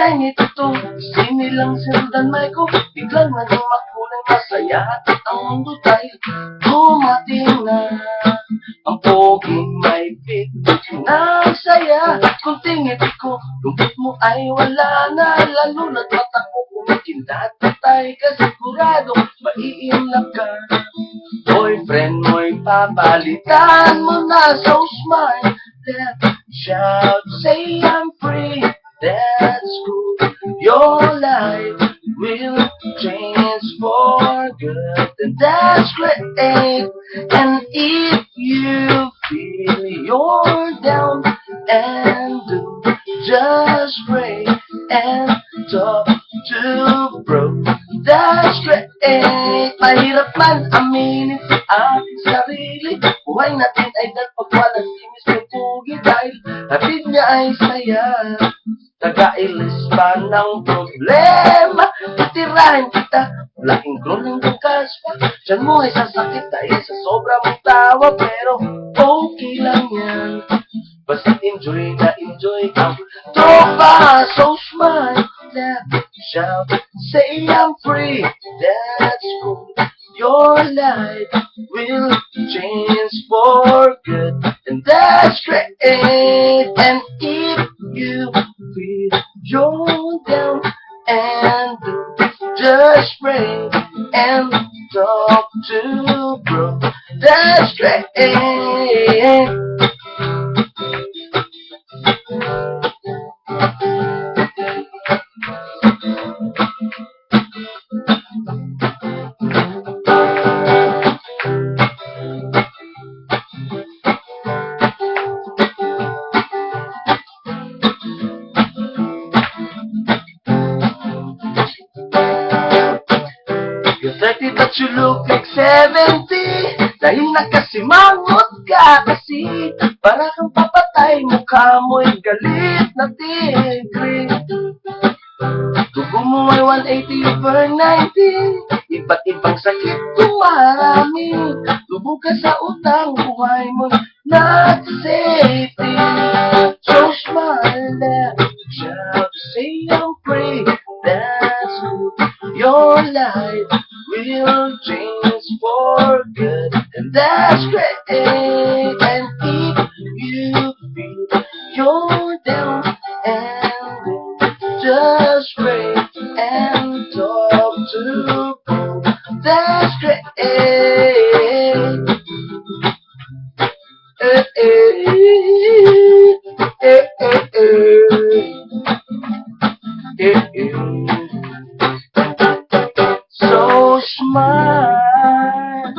kulay nito, sinilang sindan may ko, biglang naging makulay masaya at ang mundo dahil dumating na ang poging may bit ng saya. Kunting ngiti ko, lungkot mo ay wala na, lalo na't mata ko kumikinda at patay ka, sigurado maiinap ka. Boyfriend mo'y papalitan mo na, so smile, let shout, say I'm free, that's cool. Your life will change for good, and that's great. And if you feel you're down and blue, just pray and talk to bro. That's great. Mahirap man aminin sa ating sarili, buhay natin ay dalpag walang simis ng pugi, dahil hatid niya ay saya, tagailis pa ng problema. Titirahin kita, laking grown ng bukas pa, dyan mo ay sasakit dahil sa sobra mong tawa, pero okay lang yan, basta enjoy na enjoy ang tropa. So smile, laugh, shout, say I'm free, that's cool. Your life will change for good, and that's great. And if you feel you're down and blue, just pray and talk to bro. That's great. You're 30 but you look like 70, dahil nakasimangot ka kasi, para kang papatay, mukha mo'y galit na tigre. Tubo mo ay 180 over 90, iba't ibang sakit dumarami, lubog ka sa utang, buhay mo not safety. So smile, shout, say I'm free, that's good. Your life will change for good, and that's great. And if you feel you're down and blue, just pray and talk to bro. That's great. So smile,